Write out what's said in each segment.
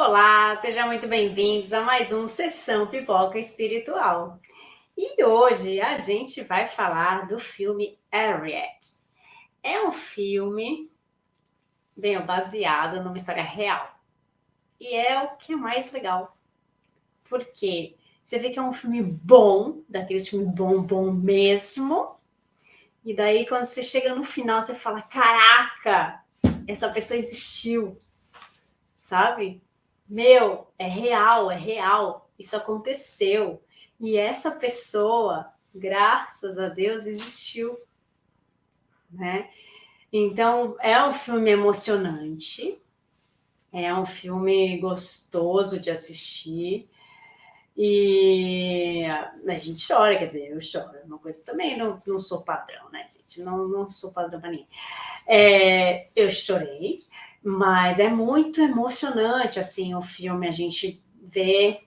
Olá, sejam muito bem-vindos a mais um Sessão Pipoca Espiritual. E hoje a gente vai falar do filme Harriet. É um filme bem baseado numa história real. E é o que é mais legal. Porque você vê que é um filme bom, daqueles filmes bom mesmo. E daí quando você chega no final, você fala, caraca, essa pessoa existiu, sabe? Meu, é real, isso aconteceu. E essa pessoa, graças a Deus, existiu, né? Então, é um filme emocionante, é um filme gostoso de assistir, e a gente chora, quer dizer, eu choro, é uma coisa também, não sou padrão, né, gente? Não sou padrão para ninguém. Eu chorei, mas é muito emocionante, assim, o filme, a gente vê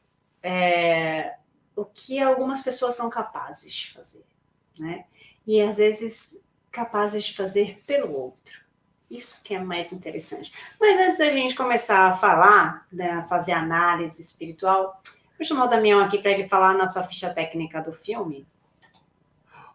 o que algumas pessoas são capazes de fazer, né? E às vezes capazes de fazer pelo outro. Isso que é mais interessante. Mas antes da gente começar a falar, né, fazer análise espiritual, vou chamar o Damião aqui para ele falar a nossa ficha técnica do filme.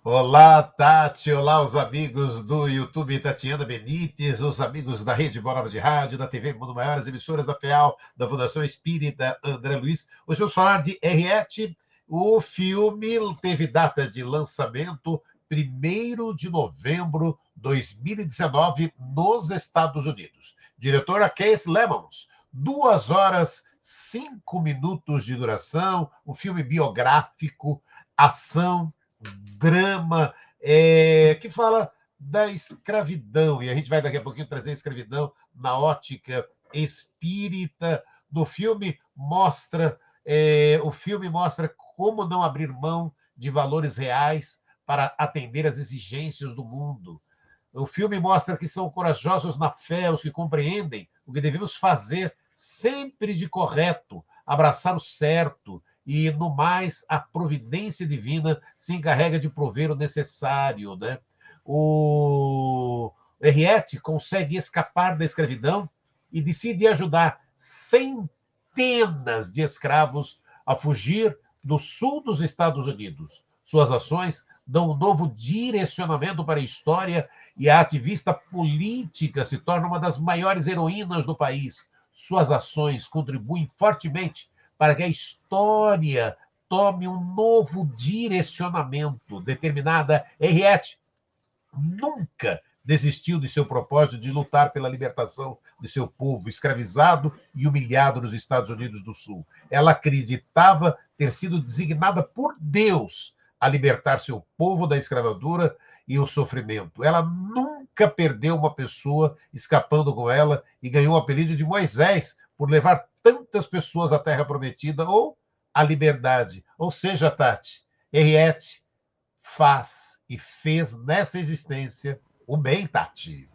Olá, Tati. Olá, os amigos do YouTube Tatiana Benites, os amigos da Rede Boa Nova de Rádio, da TV Mundo Maior, as emissoras da FEAL, da Fundação Espírita André Luiz. Hoje vamos falar de Henriette. O filme teve data de lançamento 1º de novembro de 2019 nos Estados Unidos. Diretora Case Lemons. 2 horas, 5 minutos de duração, um filme biográfico, ação, drama, que fala da escravidão, e a gente vai daqui a pouquinho trazer a escravidão na ótica espírita. No filme o filme mostra como não abrir mão de valores reais para atender às exigências do mundo. O filme mostra que são corajosos na fé os que compreendem o que devemos fazer sempre de correto, abraçar o certo, e, no mais, a providência divina se encarrega de prover o necessário, né? O Henriette consegue escapar da escravidão e decide ajudar centenas de escravos a fugir do sul dos Estados Unidos. Suas ações dão um novo direcionamento para a história e a ativista política se torna uma das maiores heroínas do país. Suas ações contribuem fortemente para que a história tome um novo direcionamento. Determinada, Henriette nunca desistiu de seu propósito de lutar pela libertação de seu povo escravizado e humilhado nos Estados Unidos do Sul. Ela acreditava ter sido designada por Deus a libertar seu povo da escravatura e o sofrimento. Ela nunca perdeu uma pessoa escapando com ela e ganhou o apelido de Moisés por levar tantas pessoas à Terra Prometida ou à liberdade. Ou seja, Tati, Henriette faz e fez nessa existência o bem, Tati.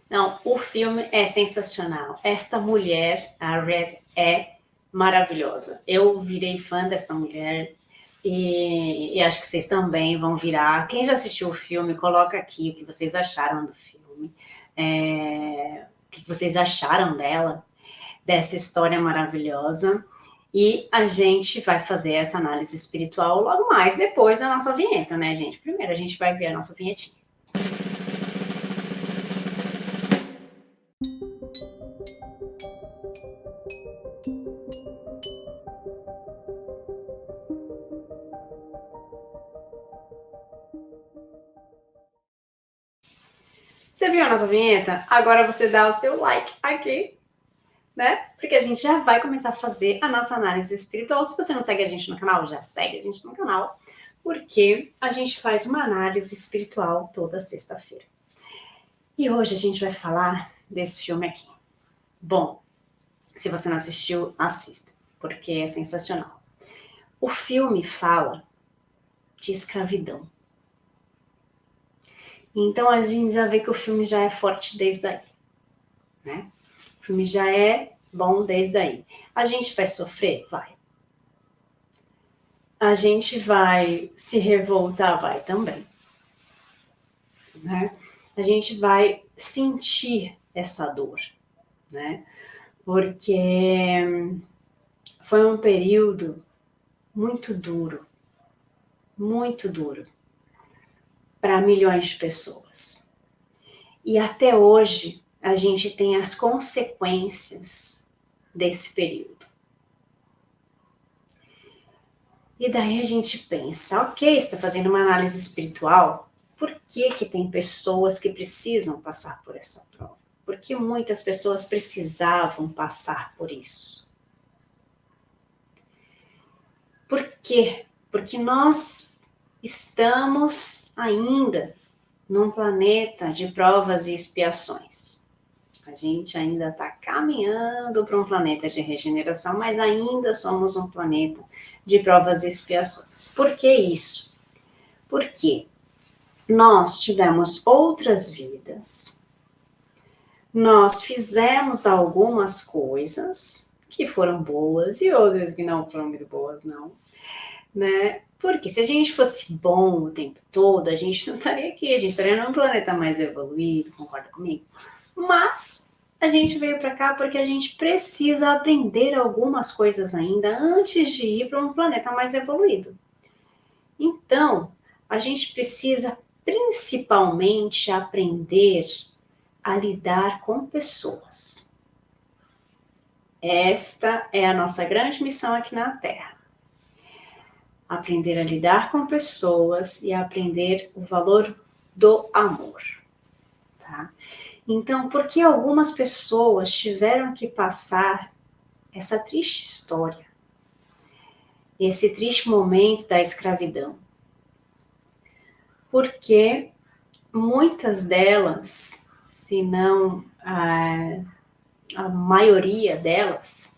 Não, o filme é sensacional. Esta mulher, a Red, é maravilhosa. Eu virei fã dessa mulher e acho que vocês também vão virar. Quem já assistiu o filme, coloca aqui o que vocês acharam do filme. O que vocês acharam dela, dessa história maravilhosa. E a gente vai fazer essa análise espiritual logo mais depois da nossa vinheta, né, gente? Primeiro a gente vai ver a nossa vinhetinha. Você viu a nossa vinheta? Agora você dá o seu like aqui, né? Porque a gente já vai começar a fazer a nossa análise espiritual. Se você não segue a gente no canal, já segue a gente no canal, porque a gente faz uma análise espiritual toda sexta-feira. E hoje a gente vai falar desse filme aqui. Bom, se você não assistiu, assista, porque é sensacional. O filme fala de escravidão. Então a gente já vê que o filme já é forte desde aí, né? O filme já é bom desde aí. A gente vai sofrer? Vai. A gente vai se revoltar? Vai também. Né? A gente vai sentir essa dor, né? porque foi um período muito duro para milhões de pessoas. E até hoje a gente tem as consequências desse período. E daí a gente pensa, ok, está fazendo uma análise espiritual, por que tem pessoas que precisam passar por essa prova? Porque muitas pessoas precisavam passar por isso. Por quê? Porque nós estamos ainda num planeta de provas e expiações. A gente ainda está caminhando para um planeta de regeneração, mas ainda somos um planeta de provas e expiações. Por que isso? Porque nós tivemos outras vidas, nós fizemos algumas coisas que foram boas e outras que não foram muito boas, não, né? Porque se a gente fosse bom o tempo todo, a gente não estaria aqui, a gente estaria num planeta mais evoluído, concorda comigo? Mas a gente veio para cá porque a gente precisa aprender algumas coisas ainda antes de ir para um planeta mais evoluído. Então, a gente precisa principalmente aprender a lidar com pessoas. Esta é a nossa grande missão aqui na Terra. Aprender a lidar com pessoas e aprender o valor do amor, tá? Então, por que algumas pessoas tiveram que passar essa triste história, esse triste momento da escravidão? Porque muitas delas, se não a maioria delas,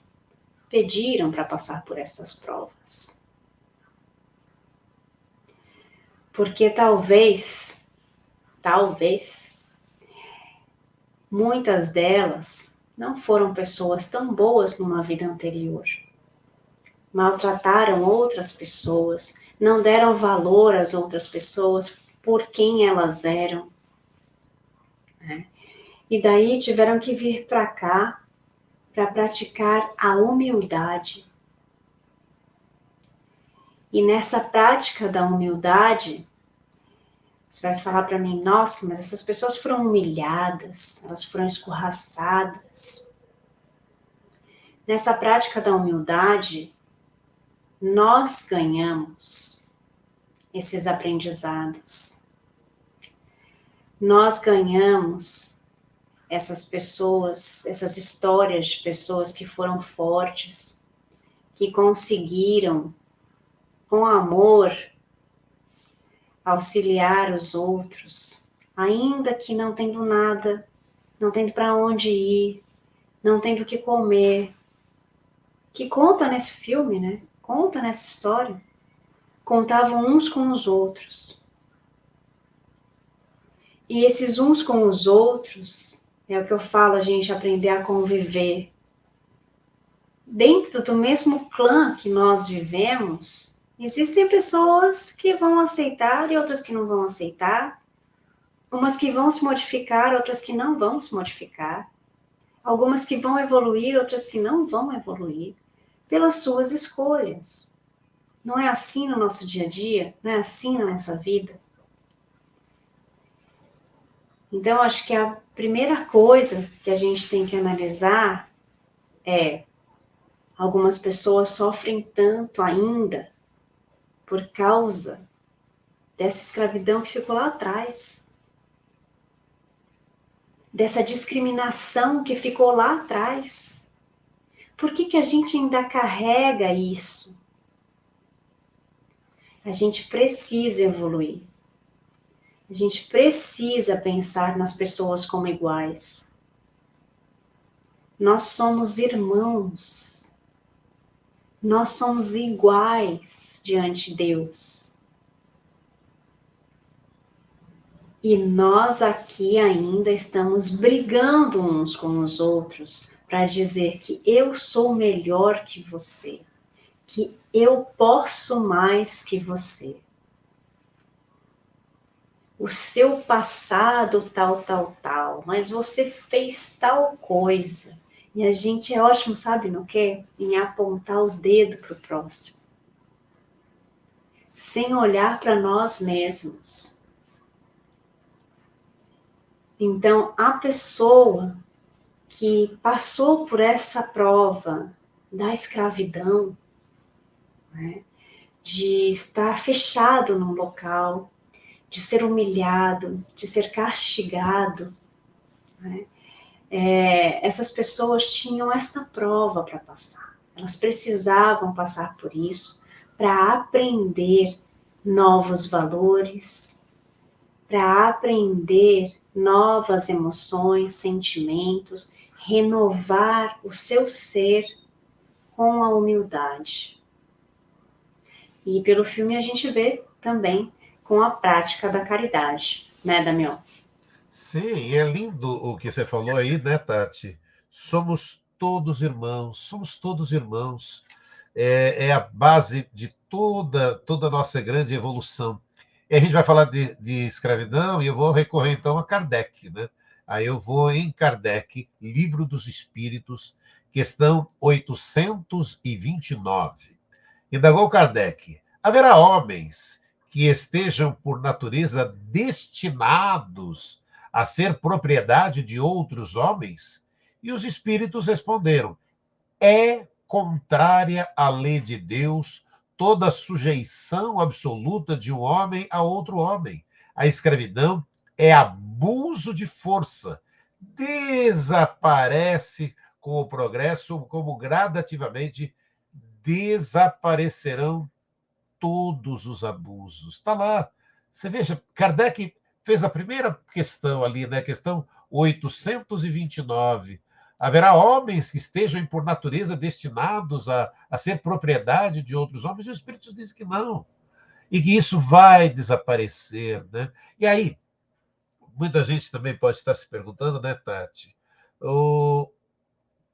pediram para passar por essas provas. Porque talvez, muitas delas não foram pessoas tão boas numa vida anterior. Maltrataram outras pessoas, não deram valor às outras pessoas por quem elas eram, né? E daí tiveram que vir para cá para praticar a humildade. E nessa prática da humildade, você vai falar para mim, nossa, mas essas pessoas foram humilhadas, elas foram escorraçadas. Nessa prática da humildade, nós ganhamos esses aprendizados. Nós ganhamos essas pessoas, essas histórias de pessoas que foram fortes, que conseguiram, com amor, auxiliar os outros, ainda que não tendo nada, não tendo para onde ir, não tendo o que comer, que conta nesse filme, né? Conta nessa história. Contavam uns com os outros. E esses uns com os outros, é o que eu falo, a gente aprender a conviver. Dentro do mesmo clã que nós vivemos, existem pessoas que vão aceitar e outras que não vão aceitar. Umas que vão se modificar, outras que não vão se modificar. Algumas que vão evoluir, outras que não vão evoluir. Pelas suas escolhas. Não é assim no nosso dia a dia? Não é assim na nossa vida? Então, acho que a primeira coisa que a gente tem que analisar é: algumas pessoas sofrem tanto ainda por causa dessa escravidão que ficou lá atrás. Dessa discriminação que ficou lá atrás. Por que a gente ainda carrega isso? A gente precisa evoluir. A gente precisa pensar nas pessoas como iguais. Nós somos irmãos. Nós somos iguais diante de Deus. E nós aqui ainda estamos brigando uns com os outros para dizer que eu sou melhor que você, que eu posso mais que você. O seu passado tal, mas você fez tal coisa. E a gente é ótimo, sabe no quê? Em apontar o dedo para o próximo, sem olhar para nós mesmos. Então, a pessoa que passou por essa prova da escravidão, né, de estar fechado num local, de ser humilhado, de ser castigado, né, essas pessoas tinham essa prova para passar. Elas precisavam passar por isso para aprender novos valores, para aprender novas emoções, sentimentos, renovar o seu ser com a humildade. E pelo filme a gente vê também com a prática da caridade, né, Damião? Sim, é lindo o que você falou aí, né, Tati? Somos todos irmãos. É a base de toda a nossa grande evolução. E a gente vai falar de escravidão e eu vou recorrer então a Kardec, né? Aí eu vou em Kardec, Livro dos Espíritos, questão 829. Indagou Kardec: haverá homens que estejam, por natureza, destinados a ser propriedade de outros homens? E os espíritos responderam: é contrária à lei de Deus toda sujeição absoluta de um homem a outro homem. A escravidão é abuso de força. Desaparece com o progresso, como gradativamente desaparecerão todos os abusos. Está lá. Você veja, Kardec fez a primeira questão ali, né? Questão 829. Haverá homens que estejam, por natureza, destinados a ser propriedade de outros homens, e os Espíritos dizem que não. E que isso vai desaparecer, né? E aí, muita gente também pode estar se perguntando, né, Tati?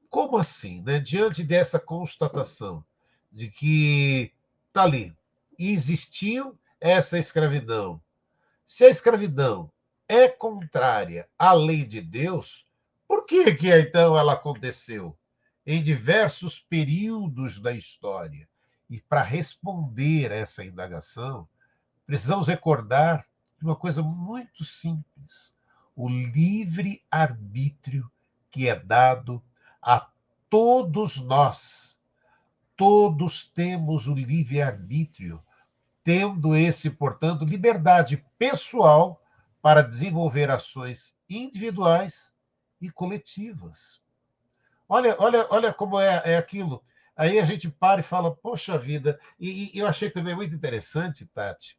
Como assim, né? Diante dessa constatação de que está ali, existiu essa escravidão. Se a escravidão é contrária à lei de Deus, por que então ela aconteceu em diversos períodos da história? E para responder a essa indagação, precisamos recordar uma coisa muito simples: o livre-arbítrio que é dado a todos nós. Todos temos o livre-arbítrio, tendo esse, portanto, liberdade pessoal para desenvolver ações individuais e coletivas. Olha como é aquilo. Aí a gente para e fala, poxa vida, e eu achei também muito interessante, Tati,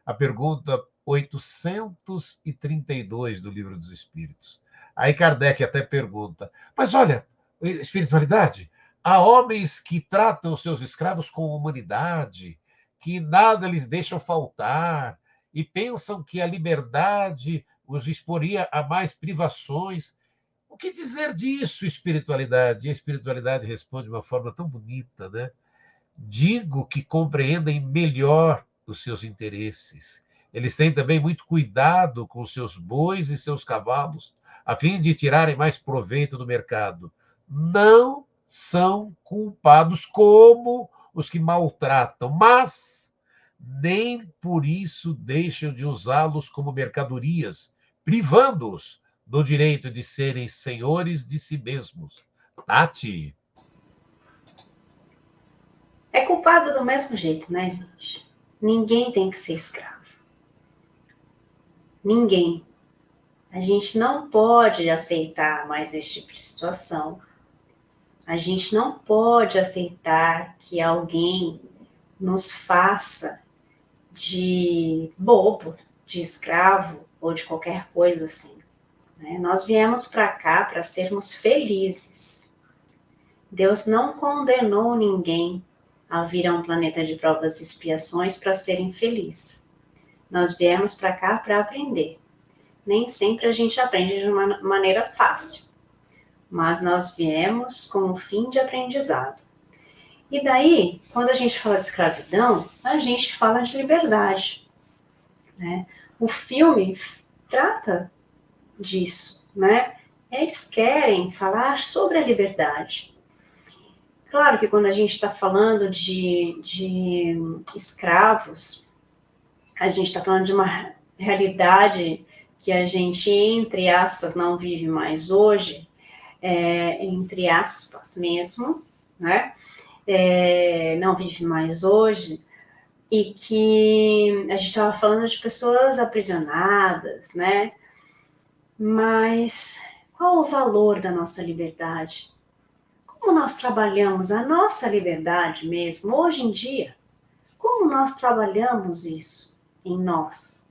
a pergunta 832 do Livro dos Espíritos. Aí Kardec até pergunta: mas olha, espiritualidade, há homens que tratam os seus escravos com humanidade, que nada lhes deixam faltar, e pensam que a liberdade os exporia a mais privações. O que dizer disso, espiritualidade? E a espiritualidade responde de uma forma tão bonita, né? Digo que compreendem melhor os seus interesses. Eles têm também muito cuidado com os seus bois e seus cavalos, a fim de tirarem mais proveito do mercado. Não são culpados como os que maltratam, mas nem por isso deixam de usá-los como mercadorias, privando-os do direito de serem senhores de si mesmos. Tati. É culpado do mesmo jeito, né, gente? Ninguém tem que ser escravo. Ninguém. A gente não pode aceitar mais esse tipo de situação. A gente não pode aceitar que alguém nos faça de bobo, de escravo ou de qualquer coisa assim, né? Nós viemos para cá para sermos felizes. Deus não condenou ninguém a vir a um planeta de provas e expiações para serem felizes. Nós viemos para cá para aprender. Nem sempre a gente aprende de uma maneira fácil, mas nós viemos com o fim de aprendizado. E daí, quando a gente fala de escravidão, a gente fala de liberdade, né? O filme trata disso, né? Eles querem falar sobre a liberdade. Claro que quando a gente está falando de escravos, a gente está falando de uma realidade que a gente, entre aspas, não vive mais hoje, entre aspas mesmo, né? Não vive mais hoje, e que a gente estava falando de pessoas aprisionadas, né? Mas qual o valor da nossa liberdade? Como nós trabalhamos a nossa liberdade mesmo hoje em dia? Como nós trabalhamos isso em nós?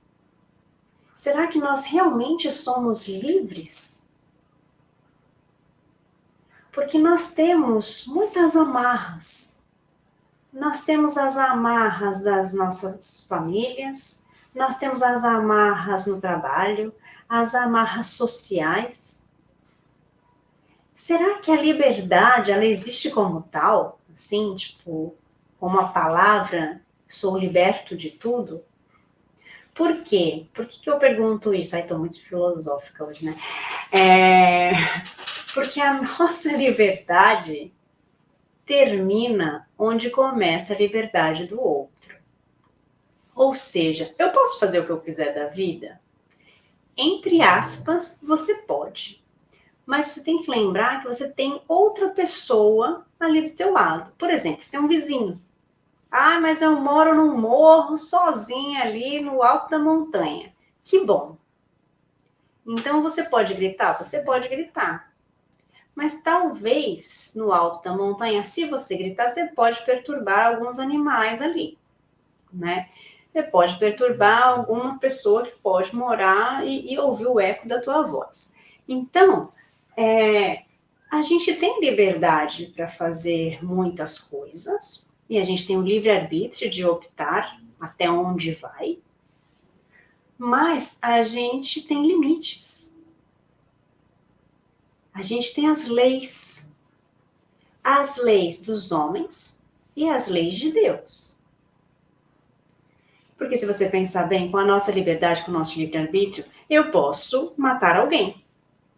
Será que nós realmente somos livres? Porque nós temos muitas amarras. Nós temos as amarras das nossas famílias, nós temos as amarras no trabalho, as amarras sociais. Será que a liberdade, ela existe como tal? Assim, tipo, como a palavra, sou liberto de tudo? Por quê? Por que eu pergunto isso? Ai, tô muito filosófica hoje, né? Porque a nossa liberdade termina onde começa a liberdade do outro. Ou seja, eu posso fazer o que eu quiser da vida? Entre aspas, você pode. Mas você tem que lembrar que você tem outra pessoa ali do teu lado. Por exemplo, você tem um vizinho. Ah, mas eu moro num morro sozinha ali no alto da montanha. Que bom. Então você pode gritar? Você pode gritar. Mas talvez no alto da montanha, se você gritar, você pode perturbar alguns animais ali, né? Você pode perturbar alguma pessoa que pode morar e ouvir o eco da tua voz. Então, a gente tem liberdade para fazer muitas coisas e a gente tem o livre-arbítrio de optar até onde vai, mas a gente tem limites. A gente tem as leis dos homens e as leis de Deus. Porque se você pensar bem, com a nossa liberdade, com o nosso livre-arbítrio, eu posso matar alguém.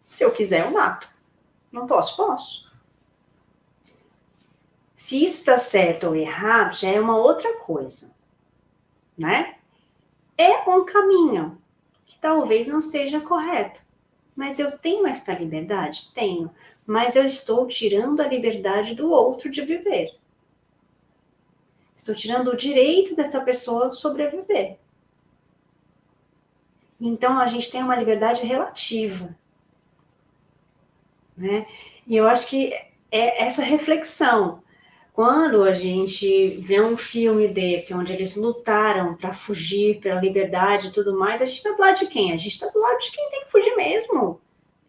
Se eu quiser, eu mato. Não posso? Posso. Se isso está certo ou errado, já é uma outra coisa, né? É um caminho que talvez não esteja correto. Mas eu tenho esta liberdade? Tenho. Mas eu estou tirando a liberdade do outro de viver. Estou tirando o direito dessa pessoa sobreviver. Então, a gente tem uma liberdade relativa, né? E eu acho que é essa reflexão. Quando a gente vê um filme desse, onde eles lutaram para fugir pela liberdade e tudo mais, a gente está do lado de quem? A gente está do lado de quem tem que fugir mesmo,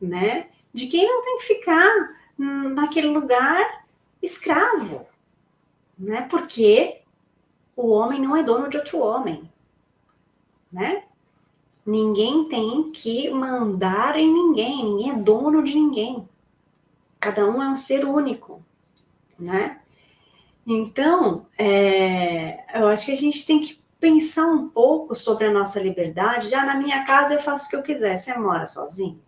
né? De quem não tem que ficar naquele lugar escravo, né? Porque o homem não é dono de outro homem, né? Ninguém tem que mandar em ninguém, ninguém é dono de ninguém. Cada um é um ser único, né? Então, eu acho que a gente tem que pensar um pouco sobre a nossa liberdade. Já na minha casa eu faço o que eu quiser. Você mora sozinho?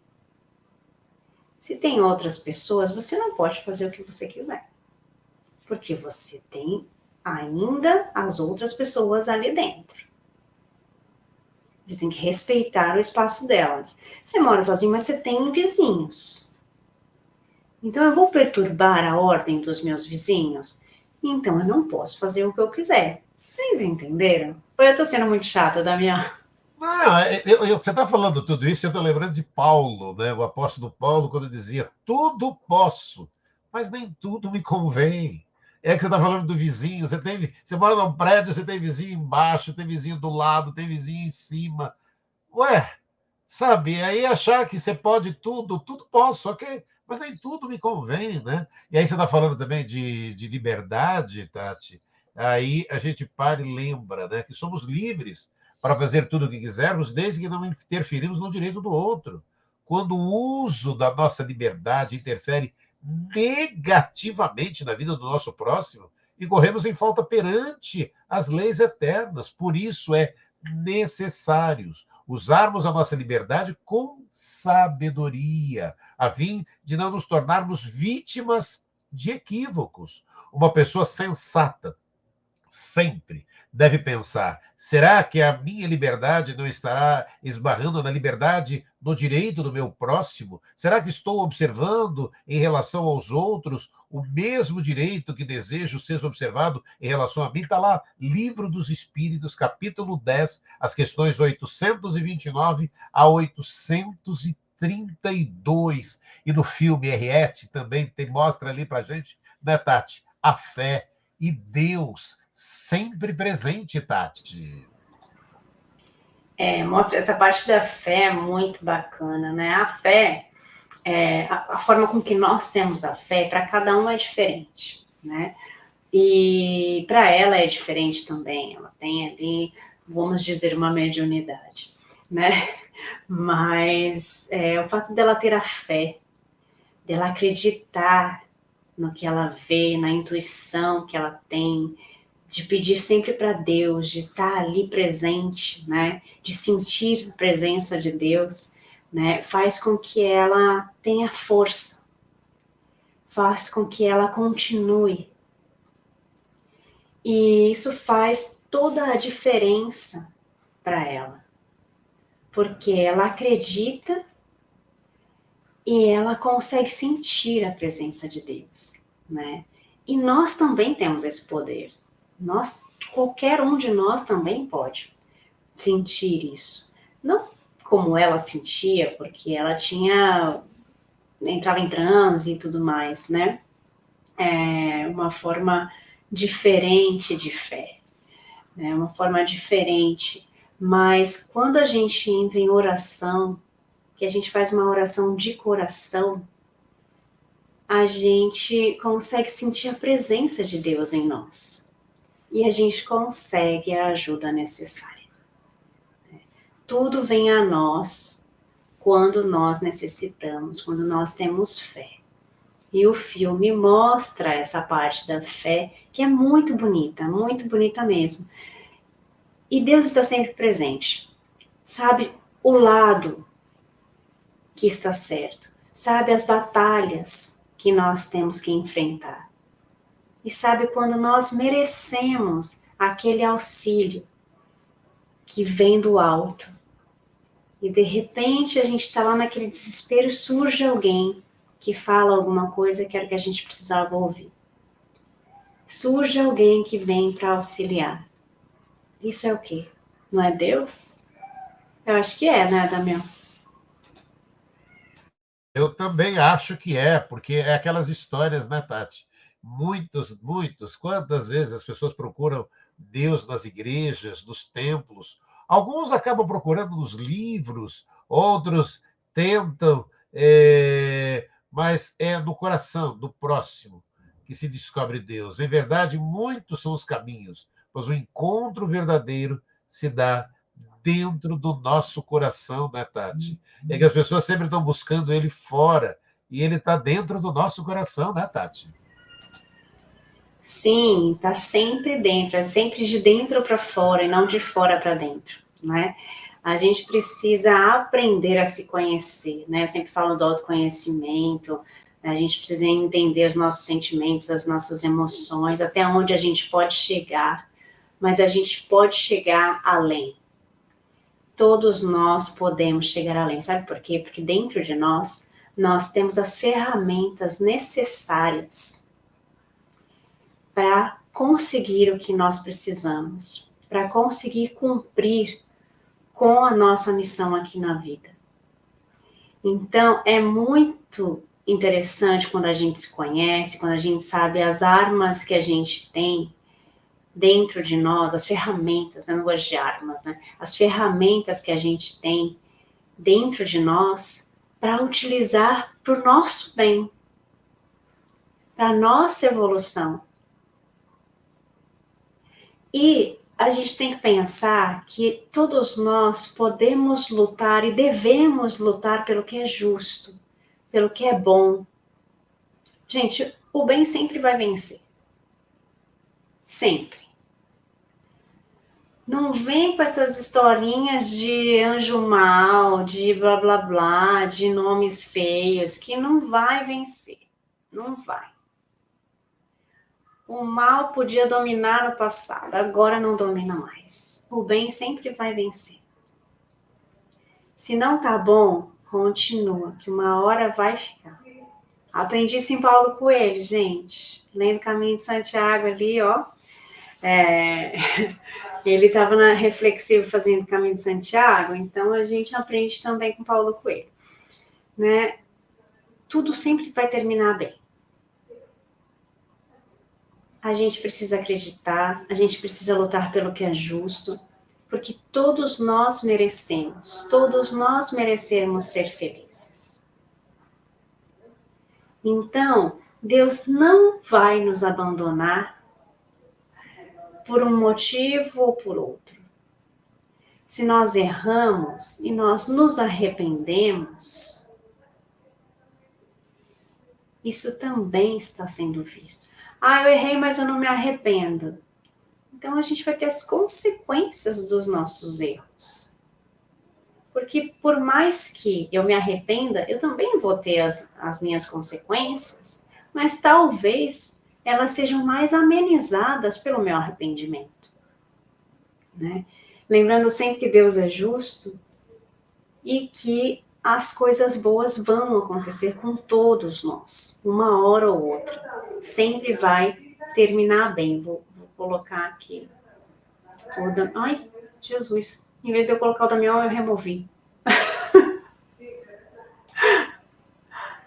Se tem outras pessoas, você não pode fazer o que você quiser. Porque você tem ainda as outras pessoas ali dentro. Você tem que respeitar o espaço delas. Você mora sozinho, mas você tem vizinhos. Então eu vou perturbar a ordem dos meus vizinhos? Então eu não posso fazer o que eu quiser. Vocês entenderam? Ou eu tô sendo muito chata da minha... Não, você está falando tudo isso, eu estou lembrando de Paulo, né? O apóstolo Paulo, quando dizia: tudo posso, mas nem tudo me convém. É que você está falando do vizinho, você mora num prédio, você tem vizinho embaixo, tem vizinho do lado, tem vizinho em cima. Ué, sabe? Aí achar que você pode tudo, tudo posso, ok, mas nem tudo me convém, né? E aí você está falando também de liberdade, Tati. Aí a gente para e lembra, né, que somos livres para fazer tudo o que quisermos, desde que não interferimos no direito do outro. Quando o uso da nossa liberdade interfere negativamente na vida do nosso próximo, incorremos em falta perante as leis eternas. Por isso é necessários usarmos a nossa liberdade com sabedoria, a fim de não nos tornarmos vítimas de equívocos. Uma pessoa sensata sempre deve pensar: será que a minha liberdade não estará esbarrando na liberdade, no direito do meu próximo? Será que estou observando em relação aos outros o mesmo direito que desejo ser observado em relação a mim? Está lá, Livro dos Espíritos, capítulo 10, as questões 829 a 832. E no filme Henriette também mostra ali para a gente, né, Tati? A fé e Deus sempre presente, Tati. Mostra essa parte da fé é muito bacana, né? A fé, a forma com que nós temos a fé, para cada um é diferente, né? E para ela é diferente também. Ela tem ali, vamos dizer, uma mediunidade, né? Mas o fato dela ter a fé, dela acreditar no que ela vê, na intuição que ela tem, de pedir sempre para Deus, de estar ali presente, né? De sentir a presença de Deus, né? Faz com que ela tenha força, faz com que ela continue. E isso faz toda a diferença para ela, porque ela acredita e ela consegue sentir a presença de Deus, né? E nós também temos esse poder. Qualquer um de nós também pode sentir isso. Não como ela sentia, porque ela entrava em transe e tudo mais, né? Uma forma diferente de fé, né? Uma forma diferente. Mas quando a gente entra em oração, que a gente faz uma oração de coração, a gente consegue sentir a presença de Deus em nós. E a gente consegue a ajuda necessária. Tudo vem a nós quando nós necessitamos, quando nós temos fé. E o filme mostra essa parte da fé, que é muito bonita mesmo. E Deus está sempre presente. Sabe o lado que está certo. Sabe as batalhas que nós temos que enfrentar. E sabe quando nós merecemos aquele auxílio que vem do alto. E de repente a gente está lá naquele desespero, surge alguém que fala alguma coisa que era que a gente precisava ouvir. Surge alguém que vem para auxiliar. Isso é o quê? Não é Deus? Eu acho que é, né, Damião? Eu também acho que porque é aquelas histórias, né, Tati? Muitos. Quantas vezes as pessoas procuram Deus nas igrejas, nos templos? Alguns acabam procurando nos livros, outros tentam, mas é no coração do próximo que se descobre Deus. Em verdade, muitos são os caminhos, mas o encontro verdadeiro se dá dentro do nosso coração, né, Tati? É que as pessoas sempre estão buscando ele fora e ele está dentro do nosso coração, né, Tati? Sim, está sempre dentro, é sempre de dentro para fora e não de fora para dentro, né? A gente precisa aprender a se conhecer, né? Eu sempre falo do autoconhecimento, a gente precisa entender os nossos sentimentos, as nossas emoções, até onde a gente pode chegar, mas a gente pode chegar além. Todos nós podemos chegar além, sabe por quê? Porque dentro de nós temos as ferramentas necessárias para conseguir o que nós precisamos, para conseguir cumprir com a nossa missão aqui na vida. Então, é muito interessante quando a gente se conhece, quando a gente sabe as armas que a gente tem dentro de nós, as ferramentas, né? Não gosto de armas, né? As ferramentas que a gente tem dentro de nós para utilizar para o nosso bem, para a nossa evolução. E a gente tem que pensar que todos nós podemos lutar e devemos lutar pelo que é justo, pelo que é bom. Gente, o bem sempre vai vencer. Sempre. Não vem com essas historinhas de anjo mal, de blá blá blá, de nomes feios, que não vai vencer. Não vai. O mal podia dominar no passado, agora não domina mais. O bem sempre vai vencer. Se não tá bom, continua, que uma hora vai ficar. Aprendi isso em Paulo Coelho, gente. Lendo Caminho de Santiago ali, ó. Ele estava na reflexivo fazendo Caminho de Santiago, então a gente aprende também com Paulo Coelho, né? Tudo sempre vai terminar bem. A gente precisa acreditar, a gente precisa lutar pelo que é justo, porque todos nós merecemos ser felizes. Então, Deus não vai nos abandonar por um motivo ou por outro. Se nós erramos e nós nos arrependemos, isso também está sendo visto. Ah, eu errei, mas eu não me arrependo. Então a gente vai ter as consequências dos nossos erros. Porque por mais que eu me arrependa, eu também vou ter as minhas consequências, mas talvez elas sejam mais amenizadas pelo meu arrependimento, né? Lembrando sempre que Deus é justo e que as coisas boas vão acontecer com todos nós, uma hora ou outra. Sempre vai terminar bem. Vou colocar aqui o da... Ai, Jesus. Em vez de eu colocar o Damião, eu removi.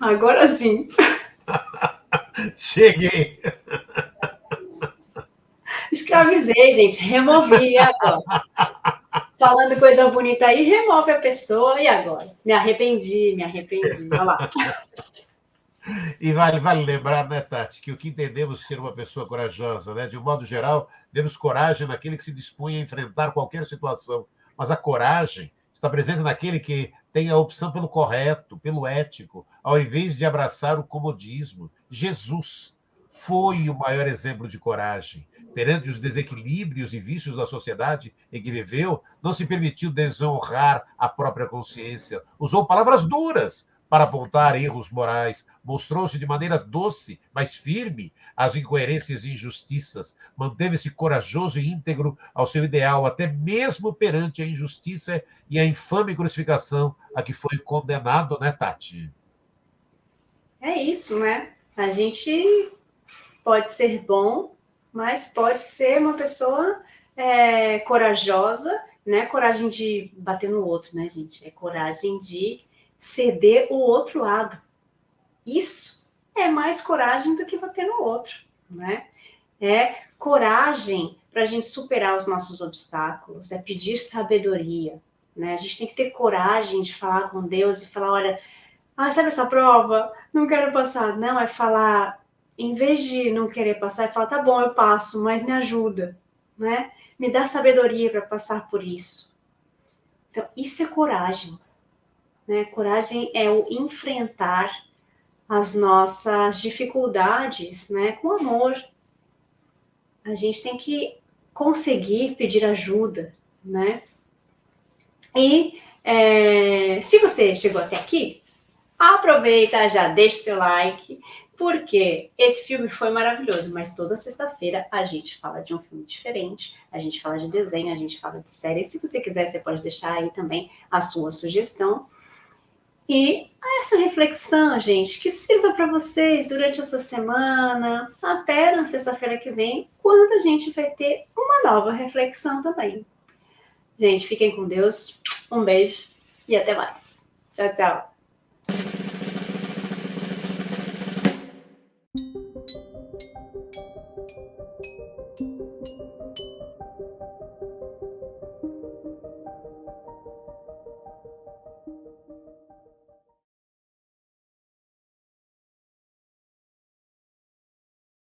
Agora sim. Cheguei! Escravizei, gente. Removi agora. Falando coisa bonita aí, remove a pessoa. E agora? Me arrependi. Olha lá. E vale lembrar, né, Tati, que o que entendemos ser uma pessoa corajosa, né? De um modo geral, vemos coragem naquele que se dispõe a enfrentar qualquer situação. Mas a coragem está presente naquele que tem a opção pelo correto, pelo ético, ao invés de abraçar o comodismo. Jesus foi o maior exemplo de coragem. Perante os desequilíbrios e vícios da sociedade em que viveu, não se permitiu desonrar a própria consciência. Usou palavras duras para apontar erros morais, mostrou-se de maneira doce, mas firme, às incoerências e injustiças, manteve-se corajoso e íntegro ao seu ideal, até mesmo perante a injustiça e a infame crucificação a que foi condenado, né, Tati? É isso, né? A gente pode ser bom, mas pode ser uma pessoa corajosa, né? Coragem de bater no outro, né, gente? É coragem de ceder o outro lado. Isso é mais coragem do que bater no outro, né? É coragem para a gente superar os nossos obstáculos, é pedir sabedoria, né? A gente tem que ter coragem de falar com Deus e falar, olha, sabe essa prova? Não quero passar. Não, é falar, em vez de não querer passar, é falar, tá bom, eu passo, mas me ajuda, né? Me dá sabedoria para passar por isso. Então, isso é coragem, né? Coragem é o enfrentar as nossas dificuldades, né, com amor. A gente tem que conseguir pedir ajuda, né? E se você chegou até aqui, aproveita, já deixa seu like, porque esse filme foi maravilhoso, mas toda sexta-feira a gente fala de um filme diferente, a gente fala de desenho, a gente fala de série. Se você quiser, você pode deixar aí também a sua sugestão. E essa reflexão, gente, que sirva para vocês durante essa semana, até na sexta-feira que vem, quando a gente vai ter uma nova reflexão também. Gente, fiquem com Deus, um beijo e até mais. Tchau, tchau.